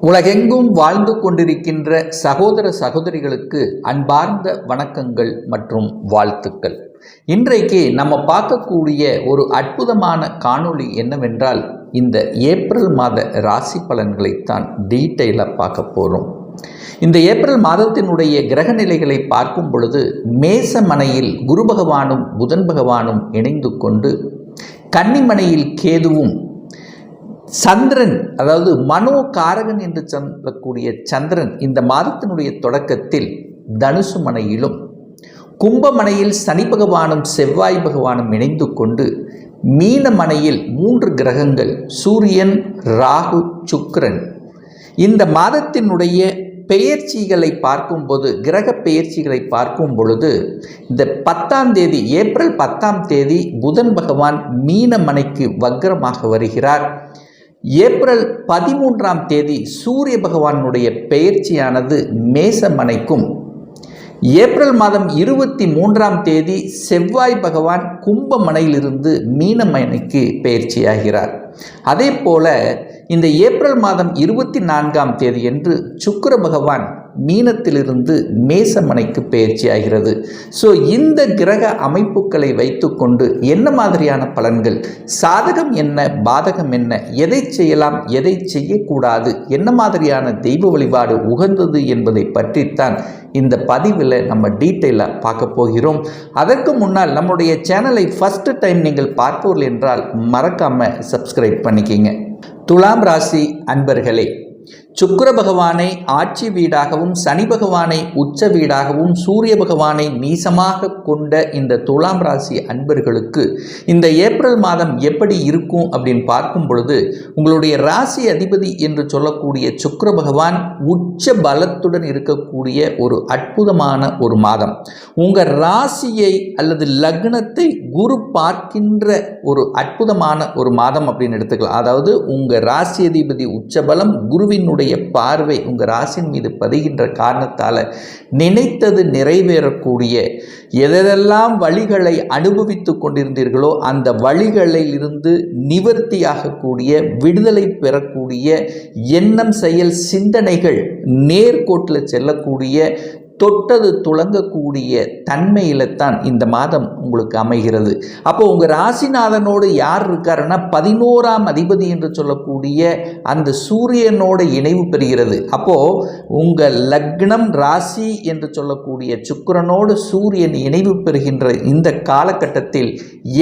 உலகெங்கும் வாழ்ந்து கொண்டிருக்கின்ற சகோதர சகோதரிகளுக்கு அன்பார்ந்த வணக்கங்கள் மற்றும் வாழ்த்துக்கள். இன்றைக்கு நம்ம பார்க்கக்கூடிய ஒரு அற்புதமான காணொளி என்னவென்றால், இந்த ஏப்ரல் மாத ராசி பலன்களைத்தான் டீட்டெயிலாக பார்க்க போகிறோம். இந்த ஏப்ரல் மாதத்தினுடைய கிரக நிலைகளை பார்க்கும் பொழுது மேசமனையில் குரு பகவானும் புதன் பகவானும் இணைந்து கொண்டு, கன்னிமனையில் கேதுவும், சந்திரன் அதாவது மனோகாரகன் என்று சொல்லக்கூடிய சந்திரன் இந்த மாதத்தினுடைய தொடக்கத்தில் தனுசு மனையிலும், கும்பமனையில் சனி பகவானும் செவ்வாய் பகவானும் இணைந்து கொண்டு, மீனமனையில் 3 கிரகங்கள் சூரியன், ராகு, சுக்கிரன். இந்த மாதத்தினுடைய பெயர்ச்சிகளை பார்க்கும்போது, கிரக பெயர்ச்சிகளை பார்க்கும் பொழுது, இந்த 10ஆம் தேதி ஏப்ரல் 10ஆம் தேதி புதன் பகவான் மீனமனைக்கு வக்ரமாக வருகிறார். ஏப்ரல் 13ஆம் தேதி சூரிய பகவானுடைய பெயர்ச்சியானது மேசமனைக்கும், ஏப்ரல் மாதம் 23ஆம் தேதி செவ்வாய் பகவான் கும்பமனையிலிருந்து மீனமனைக்கு பெயர்ச்சியாகிறார். அதே போல இந்த ஏப்ரல் மாதம் 24ஆம் தேதி என்று சுக்கிர பகவான் மீனத்திலிருந்து மேசமனைக்கு பெயர்ச்சி ஆகிறது. ஸோ இந்த கிரக அமைப்புகளை வைத்துக்கொண்டு என்ன மாதிரியான பலன்கள், சாதகம் என்ன, பாதகம் என்ன, எதை செய்யலாம், எதை செய்யக்கூடாது, என்ன மாதிரியான தெய்வ வழிபாடு உகந்தது என்பதை பற்றித்தான் இந்த பதிவில் நம்ம டீட்டெயிலாக பார்க்க போகிறோம். அதற்கு முன்னால் நம்முடைய சேனலை ஃபஸ்ட்டு டைம் நீங்கள் பார்ப்பவர்கள் என்றால் மறக்காமல் சப்ஸ்கிரைப் பண்ணிக்கிங்க. துலாம் ராசி அன்பர்களே, சுக்கிர பகவானை ஆட்சி வீடாகவும், சனி பகவானை உச்ச வீடாகவும், சூரிய பகவானை நீசமாக கொண்ட இந்த துலாம் ராசி அன்பர்களுக்கு இந்த ஏப்ரல் மாதம் எப்படி இருக்கும் அப்படின்னு பார்க்கும் பொழுது, உங்களுடைய ராசி அதிபதி என்று சொல்லக்கூடிய சுக்கிர பகவான் உச்ச பலத்துடன் இருக்கக்கூடிய ஒரு அற்புதமான ஒரு மாதம். உங்கள் ராசியை அல்லது லக்னத்தை குரு பார்க்கின்ற ஒரு அற்புதமான ஒரு மாதம் அப்படின்னு எடுத்துக்கலாம். அதாவது உங்கள் ராசி அதிபதி உச்சபலம், குருவினுடைய பார்வை உங்கள் ராசியின் மீது பதிகின்ற காரணத்தால் நினைத்தது நிறைவேறக்கூடிய, எதெல்லாம் வழிகளை அனுபவித்து கொண்டிருந்தீர்களோ அந்த வழிகளில் இருந்து நிவர்த்தியாகக்கூடிய, விடுதலை பெறக்கூடிய எண்ணம், செயல், சிந்தனைகள் நேர்கோட்டில் செல்லக்கூடிய, தொட்டது துளங்கக்கூடிய தன்மையில தான் இந்த மாதம் உங்களுக்கு அமைகிறது. அப்போ உங்கள் ராசிநாதனோடு யார் இருக்காருன்னா 11ஆம் அதிபதி என்று சொல்லக்கூடிய அந்த சூரியனோடு இணைவு பெறுகிறது. அப்போ உங்கள் லக்னம் ராசி என்று சொல்லக்கூடிய சுக்கிரனோடு சூரியன் இணைவு பெறுகின்ற இந்த காலகட்டத்தில்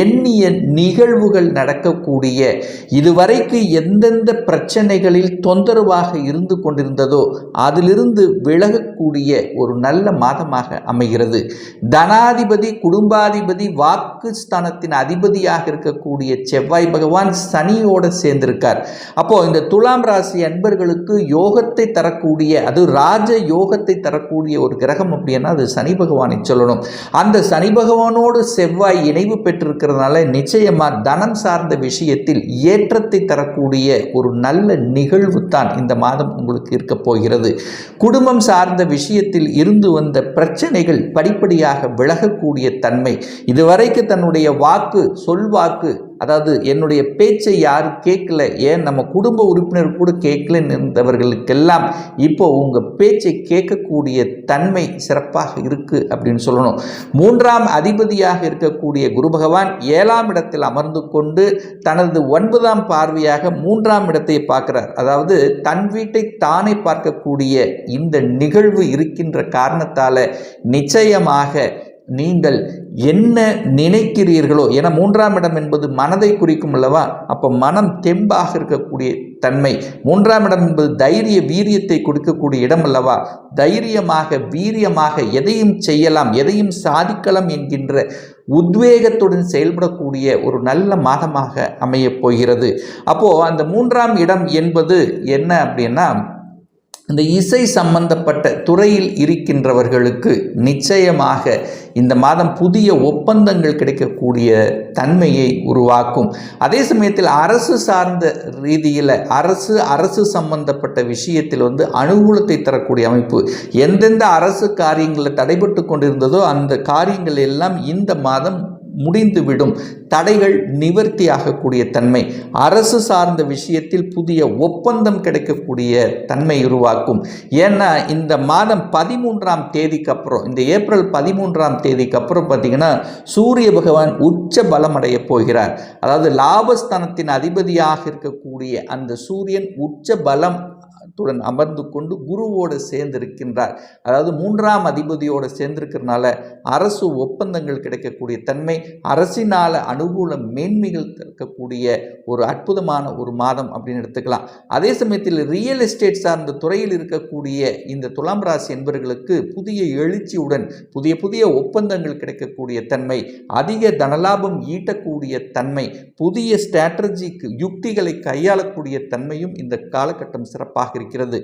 எண்ணிய நிகழ்வுகள் நடக்கக்கூடிய, இதுவரைக்கு எந்தெந்த பிரச்சனைகளில் தொந்தரவாக இருந்து கொண்டிருந்ததோ அதிலிருந்து விலகக்கூடிய ஒரு நல்ல மாதமாக அமைகிறது. தனாதிபதி, குடும்பாதிபதி, வாக்குஸ்தானத்தின் அதிபதியாக இருக்கக்கூடிய செவ்வாய் பகவான் சனியோடு சேர்ந்திருக்கார். அப்போ இந்த துலாம் ராசி அன்பர்களுக்கு யோகத்தை தரக்கூடிய, அது ராஜ யோகத்தை தரக்கூடிய ஒரு கிரகம் அப்படின்னா அது சனி பகவானை சொல்லணும். அந்த சனி பகவானோடு செவ்வாய் இணைவு பெற்றிருக்கிறதுனால நிச்சயமா தனம் சார்ந்த விஷயத்தில் ஏற்றத்தை தரக்கூடிய ஒரு நல்ல நிகழ்வு தான் இந்த மாதம் உங்களுக்கு இருக்க போகிறது. குடும்பம் சார்ந்த விஷயத்தில் இருந்து வந்த பிரச்சனைகள் படிப்படியாக விலகக்கூடிய தன்மை, இதுவரைக்கு தன்னுடைய வாக்கு, சொல்வாக்கு, அதாவது என்னுடைய பேச்சை யாரும் கேட்கல, ஏன் நம்ம குடும்ப உறுப்பினர் கூட கேட்கலன்னு இருந்தவர்களுக்கெல்லாம் இப்போ உங்கள் பேச்சை கேட்கக்கூடிய தன்மை சிறப்பாக இருக்குது அப்படின்னு சொல்லணும். 3ஆம் அதிபதியாக இருக்கக்கூடிய குரு பகவான் 7ஆம் இடத்தில் அமர்ந்து கொண்டு தனது 9ஆம் பார்வையாக 3ஆம் இடத்தை பார்க்கிறார். அதாவது தன் வீட்டை தானே பார்க்கக்கூடிய இந்த நிகழ்வு இருக்கின்ற காரணத்தால் நிச்சயமாக நீங்கள் என்ன நினைக்கிறீர்களோ, ஏன்னா 3ஆம் இடம் என்பது மனதை குறிக்கும் அல்லவா, அப்போ மனம் தெம்பாக இருக்கக்கூடிய தன்மை. 3ஆம் இடம் என்பது தைரிய வீரியத்தை கொடுக்கக்கூடிய இடம் அல்லவா, தைரியமாக வீரியமாக எதையும் செய்யலாம், எதையும் சாதிக்கலாம் என்கின்ற உத்வேகத்துடன் செயல்படக்கூடிய ஒரு நல்ல மாதமாக அமையப் போகிறது. அப்போது அந்த 3ஆம் இடம் என்பது என்ன அப்படின்னா, இந்த இசை சம்பந்தப்பட்ட துறையில் இருக்கின்றவர்களுக்கு நிச்சயமாக இந்த மாதம் புதிய ஒப்பந்தங்கள் கிடைக்கக்கூடிய தன்மையை உருவாக்கும். அதே சமயத்தில் அரசு சார்ந்த ரீதியில் அரசு சம்பந்தப்பட்ட விஷயத்தில் அனுகூலத்தை தரக்கூடிய அமைப்பு. எந்தெந்த அரசு காரியங்களில் தடைபட்டு கொண்டிருந்ததோ அந்த காரியங்கள் எல்லாம் இந்த மாதம் முடிந்துவிடும், தடைகள் நிவர்த்தியாகக்கூடிய தன்மை, அரசு சார்ந்த விஷயத்தில் புதிய ஒப்பந்தம் கிடைக்கக்கூடிய தன்மை உருவாக்கும். ஏன்னா இந்த மாதம் 13ஆம் தேதிக்கு அப்புறம், இந்த ஏப்ரல் 13ஆம் தேதிக்கு அப்புறம் பார்த்தீங்கன்னா சூரிய பகவான் உச்ச பலம் அடைய போகிறார். அதாவது லாபஸ்தானத்தின் அதிபதியாக இருக்கக்கூடிய அந்த சூரியன் உச்ச பலம் அமர்ந்து கொண்டு குருவோடு சேர்ந்திருக்கின்றார். அதாவது 3ஆம் அதிபதியோடு சேர்ந்திருக்கிறதுனால அரசு ஒப்பந்தங்கள் கிடைக்கக்கூடிய தன்மை, அரசினால அனுகூல மேன்மைகள் இருக்கக்கூடிய ஒரு அற்புதமான ஒரு மாதம் அப்படின்னு எடுத்துக்கலாம். அதே சமயத்தில் ரியல் எஸ்டேட் சார்ந்த துறையில் இருக்கக்கூடிய இந்த துலாம் ராசி என்பவர்களுக்கு புதிய எழுச்சியுடன் புதிய புதிய ஒப்பந்தங்கள் கிடைக்கக்கூடிய தன்மை, அதிக தனலாபம் ஈட்டக்கூடிய தன்மை, புதிய ஸ்ட்ராட்டஜிக் யுக்திகளை கையாளக்கூடிய தன்மையும் இந்த காலகட்டம் சிறப்பாக இருக்கிறது.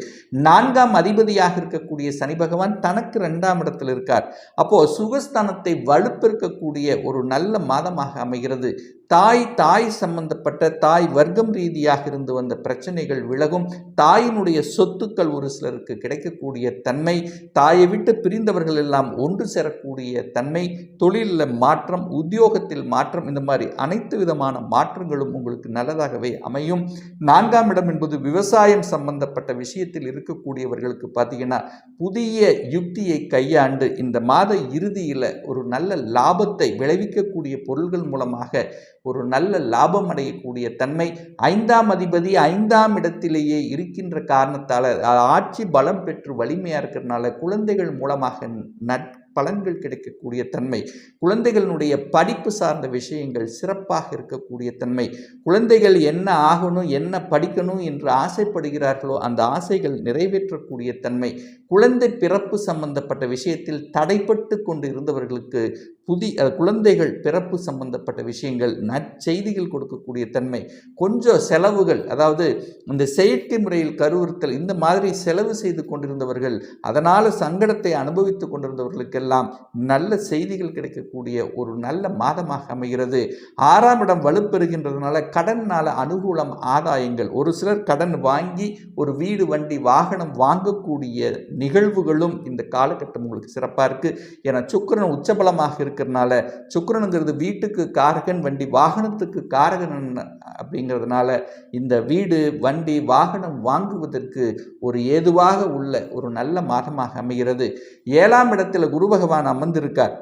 4ஆம் அதிபதியாக இருக்கக்கூடிய சனி பகவான் தனக்கு 2ஆம் இடத்தில் இருக்கார். அப்போ சுகஸ்தானத்தை வலுப்பெருக்கக்கூடிய ஒரு நல்ல மாதமாக அமைகிறது. தாய் சம்பந்தப்பட்ட தாய் வர்க்கம் ரீதியாக இருந்து வந்த பிரச்சனைகள் விலகும். தாயினுடைய சொத்துக்கள் ஒரு சிலருக்கு கிடைக்கக்கூடிய தன்மை, தாயை விட்டு பிரிந்தவர்கள் எல்லாம் ஒன்று சேரக்கூடிய தன்மை, தொழிலில் மாற்றம், உத்தியோகத்தில் மாற்றம், இந்த மாதிரி அனைத்து விதமான மாற்றங்களும் உங்களுக்கு நல்லதாகவே அமையும். 4ஆம் இடம் என்பது விவசாயம் சம்பந்தப்பட்ட விஷயத்தில் இருக்கக்கூடியவர்களுக்கு பார்த்தீங்கன்னா புதிய யுக்தியை கையாண்டு இந்த மாத இறுதியில் ஒரு நல்ல லாபத்தை விளைவிக்கக்கூடிய பொருள்கள் மூலமாக ஒரு நல்ல லாபம் அடையக்கூடிய தன்மை. 5ஆம் அதிபதி 5ஆம் இடத்திலேயே இருக்கின்ற காரணத்தால் ஆட்சி பலம் பெற்று வலிமையாக இருக்கிறதுனால குழந்தைகள் மூலமாக பலன்கள் கிடைக்கக்கூடிய தன்மை, குழந்தைகளுடைய படிப்பு சார்ந்த விஷயங்கள் சிறப்பாக இருக்கக்கூடிய தன்மை, குழந்தைகள் என்ன ஆகணும் என்ன படிக்கணும் என்று ஆசைப்படுகிறார்களோ அந்த ஆசைகள் நிறைவேற்றக்கூடிய தன்மை, குழந்தை பிறப்பு சம்பந்தப்பட்ட விஷயத்தில் தடைப்பட்டு கொண்டு இருந்தவர்களுக்கு குழந்தைகள் பிறப்பு சம்பந்தப்பட்ட விஷயங்கள் நற்செய்திகள் கொடுக்கக்கூடிய தன்மை, கொஞ்சம் செலவுகள், அதாவது இந்த செயற்கை முறையில் கருவுறுத்தல் இந்த மாதிரி செலவு செய்து கொண்டிருந்தவர்கள், அதனால் சங்கடத்தை அனுபவித்துக் கொண்டிருந்தவர்களுக்கெல்லாம் நல்ல செய்திகள் கிடைக்கக்கூடிய ஒரு நல்ல மாதமாக அமைகிறது. 6ஆம் இடம் வலுப்பெறுகின்றதுனால கடனால் அனுகூலம், ஆதாயங்கள், ஒரு சிலர் கடன் வாங்கி ஒரு வீடு வண்டி வாகனம் வாங்கக்கூடிய நிகழ்வுகளும் இந்த காலகட்டம் உங்களுக்கு சிறப்பாக இருக்கு. ஏன்னா சுக்கிரன் உச்சபலமாக இருக்கிறதுனால, சுக்கிரனுங்கிறது வீட்டுக்கு காரகன், வண்டி வாகனத்துக்கு காரகன் அப்படிங்கிறதுனால இந்த வீடு வண்டி வாகனம் வாங்குவதற்கு ஒரு ஏதுவாக உள்ள ஒரு நல்ல மாதமாக அமைகிறது. 7ஆம் இடத்தில் குரு பகவான் அமர்ந்திருக்கார்.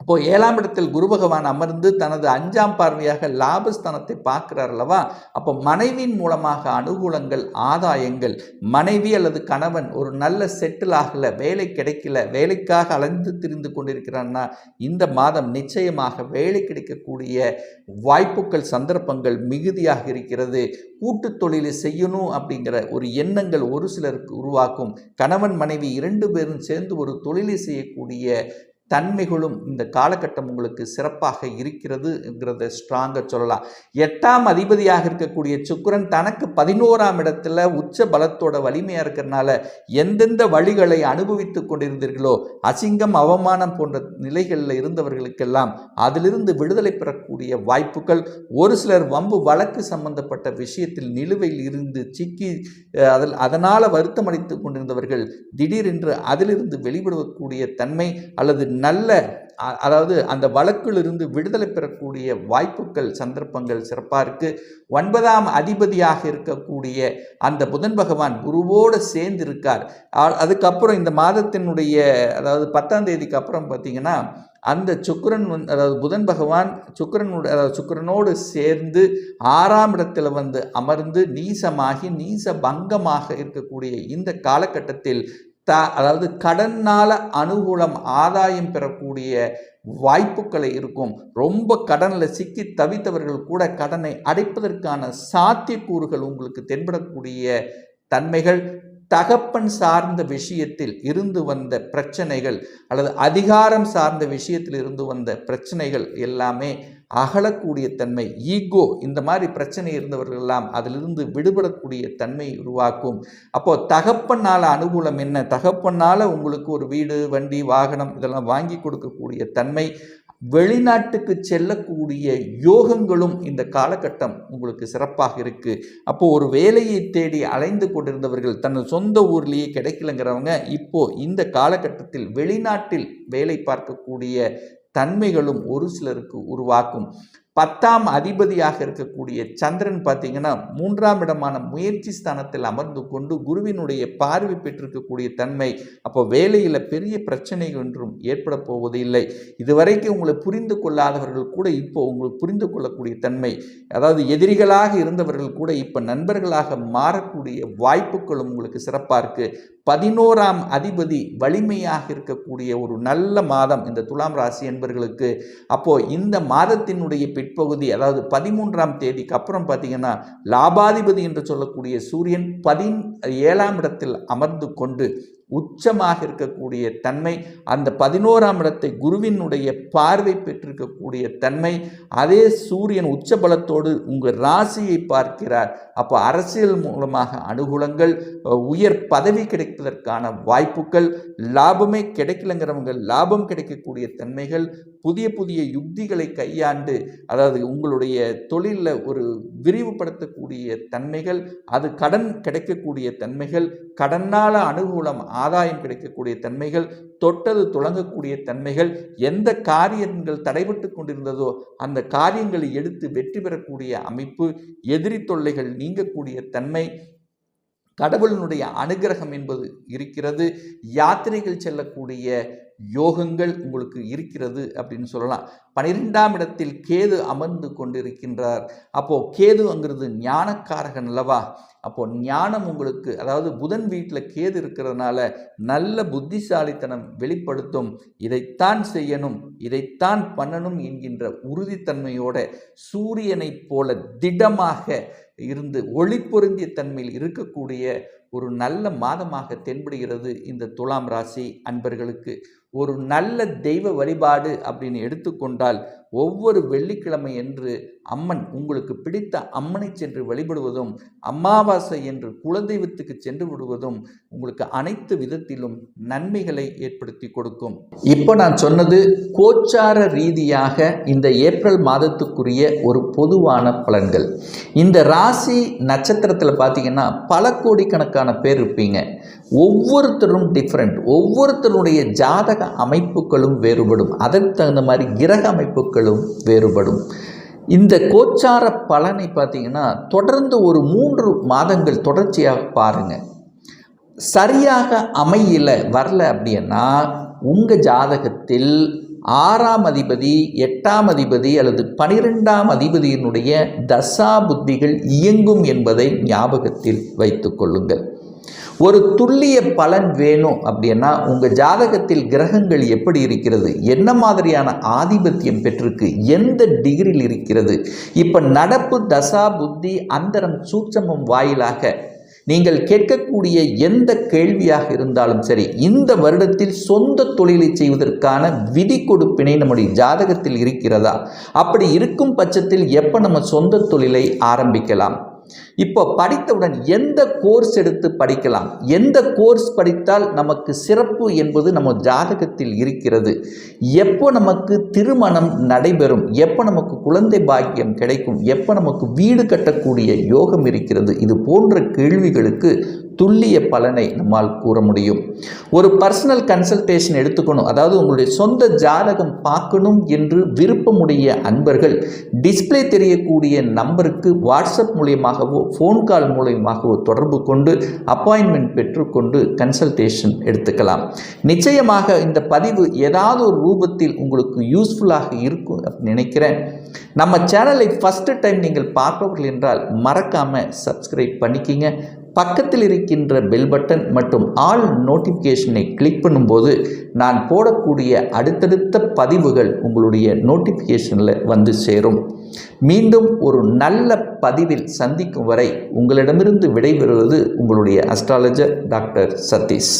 அப்போ 7ஆம் இடத்தில் குரு பகவான் அமர்ந்து தனது 5ஆம் பார்வையாக லாபஸ்தானத்தை பார்க்கிறார் அல்லவா. அப்போ மனைவியின் மூலமாக அனுகூலங்கள், ஆதாயங்கள், மனைவி அல்லது கணவன் ஒரு நல்ல செட்டில் ஆகல, வேலை கிடைக்கல, வேலைக்காக அலைந்து திரிந்து கொண்டிருக்கிறான்னா இந்த மாதம் நிச்சயமாக வேலை கிடைக்கக்கூடிய வாய்ப்புகள், சந்தர்ப்பங்கள் மிகுதியாக இருக்கிறது. கூட்டு தொழிலை செய்யணும் அப்படிங்கிற ஒரு எண்ணங்கள் ஒரு சிலருக்கு உருவாக்கும். கணவன் மனைவி 2 பேரும் சேர்ந்து ஒரு தொழிலை செய்யக்கூடிய தன்மைகளும் இந்த காலகட்டம் உங்களுக்கு சிறப்பாக இருக்கிறதுங்கிறத ஸ்ட்ராங்காக சொல்லலாம். 8ஆம் அதிபதியாக இருக்கக்கூடிய சுக்கிரன் தனக்கு 11ஆம் இடத்துல உச்ச பலத்தோட வலிமையாக இருக்கிறதுனால எந்தெந்த வழிகளை அனுபவித்து கொண்டிருந்தீர்களோ, அசிங்கம், அவமானம் போன்ற நிலைகளில் இருந்தவர்களுக்கெல்லாம் அதிலிருந்து விடுதலை பெறக்கூடிய வாய்ப்புகள், ஒரு சிலர் வம்பு வழக்கு சம்பந்தப்பட்ட விஷயத்தில் நிலுவையில் இருந்து சிக்கி அதனால் வருத்தமடைத்து கொண்டிருந்தவர்கள் திடீரென்று அதிலிருந்து வெளிவிடக்கூடிய தன்மை, அல்லது நல்ல அதாவது அந்த வழக்கிலிருந்து விடுதலை பெறக்கூடிய வாய்ப்புகள், சந்தர்ப்பங்கள் சிறப்பாக இருக்குது. 9ஆம் அதிபதியாக இருக்கக்கூடிய அந்த புதன் பகவான் குருவோடு சேர்ந்து இருக்கார். அதுக்கப்புறம் இந்த மாதத்தினுடைய அதாவது 10ஆம் தேதிக்கு அப்புறம் பார்த்தீங்கன்னா அந்த சுக்கிரன் அதாவது புதன் பகவான் சுக்கிரனோடு சேர்ந்து 6ஆம் இடத்துல அமர்ந்து நீசமாகி நீச பங்கமாக இருக்கக்கூடிய இந்த காலகட்டத்தில் அதாவது கடனால் அனுகூலம், ஆதாயம் பெறக்கூடிய வாய்ப்புகளை இருக்கும். ரொம்ப கடனில் சிக்கி தவித்தவர்கள் கூட கடனை அடைப்பதற்கான சாத்தியக்கூறுகள் உங்களுக்கு தென்படக்கூடிய தன்மைகள், தகப்பன் சார்ந்த விஷயத்தில் இருந்து வந்த பிரச்சனைகள் அல்லது அதிகாரம் சார்ந்த விஷயத்தில் இருந்து வந்த பிரச்சனைகள் எல்லாமே அகலக்கூடிய தன்மை, ஈகோ இந்த மாதிரி பிரச்சனை இருந்தவர்கள் எல்லாம் அதிலிருந்து விடுபடக்கூடிய தன்மை உருவாக்கும். அப்போது தகப்பனால் அனுகூலம் என்ன, தகப்பனால் உங்களுக்கு ஒரு வீடு வண்டி வாகனம் இதெல்லாம் வாங்கி கொடுக்கக்கூடிய தன்மை, வெளிநாட்டுக்கு செல்லக்கூடிய யோகங்களும் இந்த காலகட்டம் உங்களுக்கு சிறப்பாக இருக்குது. அப்போது ஒரு வேலையை தேடி அலைந்து கொண்டிருந்தவர்கள், தன் சொந்த ஊர்லேயே கிடைக்கலங்கிறவங்க இப்போது இந்த காலகட்டத்தில் வெளிநாட்டில் வேலை பார்க்கக்கூடிய தன்மைகளும் ஒரு சிலருக்கு உருவாக்கும். 10ஆம் அதிபதியாக இருக்கக்கூடிய சந்திரன் பார்த்தீங்கன்னா 3ஆம் இடமான முயற்சி ஸ்தானத்தில் அமர்ந்து கொண்டு குருவினுடைய பார்வை பெற்றிருக்கக்கூடிய தன்மை. அப்போ வேலையில் பெரிய பிரச்சனை ஒன்றும் ஏற்பட போவது இல்லை. இதுவரைக்கும் உங்களை புரிந்து கொள்ளாதவர்கள் கூட இப்போ உங்களுக்கு புரிந்து கொள்ளக்கூடிய தன்மை, அதாவது எதிரிகளாக இருந்தவர்கள் கூட இப்போ நண்பர்களாக மாறக்கூடிய வாய்ப்புகளும் உங்களுக்கு சிறப்பாக இருக்குது. 11ஆம் அதிபதி வலிமையாக இருக்கக்கூடிய ஒரு நல்ல மாதம் இந்த துலாம் ராசி என்பவர்களுக்கு. அப்போது இந்த மாதத்தினுடைய பிற்பகுதி, அதாவது 13ஆம் தேதிக்கு அப்புறம் பார்த்தீங்கன்னா லாபாதிபதி என்று சொல்லக்கூடிய சூரியன் 17ஆம் இடத்தில் அமர்ந்து கொண்டு உச்சமாக இருக்கக்கூடிய தன்மை, அந்த 11ஆம் இடத்தை குருவினுடைய பார்வை பெற்றிருக்கக்கூடிய தன்மை, அதே சூரியன் உச்ச பலத்தோடு உங்கள் ராசியை பார்க்கிறார். அப்போ அரசியல் மூலமாக அனுகூலங்கள், உயர் பதவி கிடைப்பதற்கான வாய்ப்புகள், லாபமே கிடைக்கலங்கிறவங்க லாபம் கிடைக்கக்கூடிய தன்மைகள், புதிய புதிய யுக்திகளை கையாண்டு அதாவது உங்களுடைய தொழிலில் ஒரு விரிவுபடுத்தக்கூடிய தன்மைகள், அது கடன் கிடைக்கக்கூடிய தன்மைகள், கடனால் அனுகூலம் ஆதாயம் கிடைக்கக்கூடிய தன்மைகள், தொட்டது துளங்கக்கூடிய தன்மைகள், எந்த காரியங்கள் தடைபட்டு கொண்டிருந்ததோ அந்த காரியங்களை எடுத்து வெற்றி பெறக்கூடிய அமைப்பு, எதிரி தொல்லைகள் நீங்கக்கூடிய தன்மை, கடவுளினுடைய அனுகிரகம் என்பது இருக்கிறது. யாத்திரைகள் செல்லக்கூடிய யோகங்கள் உங்களுக்கு இருக்கிறது அப்படின்னு சொல்லலாம். 12ஆம் இடத்தில் கேது அமர்ந்து கொண்டிருக்கின்றார். அப்போது கேதுங்கிறது ஞானக்காரகன் அல்லவா? அப்போது ஞானம் உங்களுக்கு, அதாவது புதன் வீட்டில் கேது இருக்கிறதுனால நல்ல புத்திசாலித்தனம் வெளிப்படுத்தும். இதைத்தான் செய்யணும், இதைத்தான் பண்ணணும் என்கின்ற உறுதித்தன்மையோட சூரியனைப் போல திடமாக இருந்து ஒளி பொருந்திய தன்மையில் இருக்கக்கூடிய ஒரு நல்ல மாதமாக தென்படுகிறது இந்த துலாம் ராசி அன்பர்களுக்கு. ஒரு நல்ல தெய்வ வழிபாடு அப்படின்னு எடுத்துக்கொண்டால் ஒவ்வொரு வெள்ளிக்கிழமை என்று அம்மன், உங்களுக்கு பிடித்த அம்மனை சென்று வழிபடுவதும், அமாவாசை என்று குலதெய்வத்துக்கு சென்று விடுவதும் உங்களுக்கு அனைத்து விதத்திலும் நன்மைகளை ஏற்படுத்தி கொடுக்கும். இப்போ நான் சொன்னது கோச்சார ரீதியாக இந்த ஏப்ரல் மாதத்துக்குரிய ஒரு பொதுவான பலன்கள். இந்த ராசி நட்சத்திரத்தில் பார்த்தீங்கன்னா பல கோடிக்கணக்கான பேர் இருப்பீங்க. ஒவ்வொருத்தரும் டிஃப்ரெண்ட், ஒவ்வொருத்தருடைய ஜாதக அமைப்புகளும் வேறுபடும், அதற்கு தகுந்த மாதிரி கிரக அமைப்புகளும் வேறுபடும். இந்த கோச்சார பலனை பார்த்தீங்கன்னா தொடர்ந்து ஒரு 3 மாதங்கள் தொடர்ச்சியாக பாருங்கள். சரியாக அமையல வரல அப்படின்னா உங்கள் ஜாதகத்தில் 6ஆம் அதிபதி, 8ஆம் அதிபதி அல்லது 12ஆம் அதிபதியினுடைய தசா புத்திகள் இயங்கும் என்பதை ஞாபகத்தில் வைத்து கொள்ளுங்கள். ஒரு துல்லிய பலன் வேணும் அப்படின்னா உங்கள் ஜாதகத்தில் கிரகங்கள் எப்படி இருக்கிறது, என்ன மாதிரியான ஆதிபத்தியம் பெற்றிருக்கு, எந்த டிகிரியில் இருக்கிறது, இப்போ நடப்பு தசா புத்தி அந்தரம் சூட்சமம் வாயிலாக நீங்கள் கேட்கக்கூடிய எந்த கேள்வியாக இருந்தாலும் சரி, இந்த வருடத்தில் சொந்த தொழிலை செய்வதற்கான விதி கொடுப்பினை நம்முடைய ஜாதகத்தில் இருக்கிறதா, அப்படி இருக்கும் பட்சத்தில் எப்போ நம்ம சொந்த தொழிலை ஆரம்பிக்கலாம், இப்போ படித்தவுடன் எந்த கோர்ஸ் எடுத்து படிக்கலாம், எந்த கோர்ஸ் படித்தால் நமக்கு சிறப்பு என்பது நம்ம ஜாதகத்தில் இருக்கிறது, எப்போ நமக்கு திருமணம் நடைபெறும், எப்போ நமக்கு குழந்தை பாக்கியம் கிடைக்கும், எப்போ நமக்கு வீடு கட்டக்கூடிய யோகம் இருக்கிறது, இது போன்ற கேள்விகளுக்கு துல்லிய பலனை நம்மால் கூற முடியும். ஒரு பர்சனல் கன்சல்டேஷன் எடுத்துக்கணும், அதாவது உங்களுடைய சொந்த ஜாதகம் பார்க்கணும் என்று விருப்பமுடைய அன்பர்கள் டிஸ்பிளே தெரியக்கூடிய நம்பருக்கு வாட்ஸ்அப் மூலியமாகவோ ஃபோன் கால் மூலியமாகவோ தொடர்பு கொண்டு அப்பாயின்மெண்ட் பெற்றுக்கொண்டு கன்சல்டேஷன் எடுத்துக்கலாம். நிச்சயமாக இந்த பதிவு ஏதாவது ஒரு ரூபத்தில் உங்களுக்கு யூஸ்ஃபுல்லாக இருக்கும் அப்படின்னு நினைக்கிறேன். நம்ம சேனலை ஃபஸ்ட்டு டைம் நீங்கள் பார்ப்பவர்கள் என்றால் மறக்காமல் சப்ஸ்கிரைப் பண்ணிக்கிங்க. பக்கத்தில் இருக்கின்ற பெல் பட்டன் மற்றும் ஆல் நோட்டிஃபிகேஷனை கிளிக் பண்ணும்போது நான் போடக்கூடிய அடுத்தடுத்த பதிவுகள் உங்களுடைய நோட்டிஃபிகேஷனில் வந்து சேரும். மீண்டும் ஒரு நல்ல பதிவில் சந்திக்கும் வரை உங்களிடமிருந்து விடைபெறுவது உங்களுடைய அஸ்ட்ராலஜர் டாக்டர் சதீஷ்.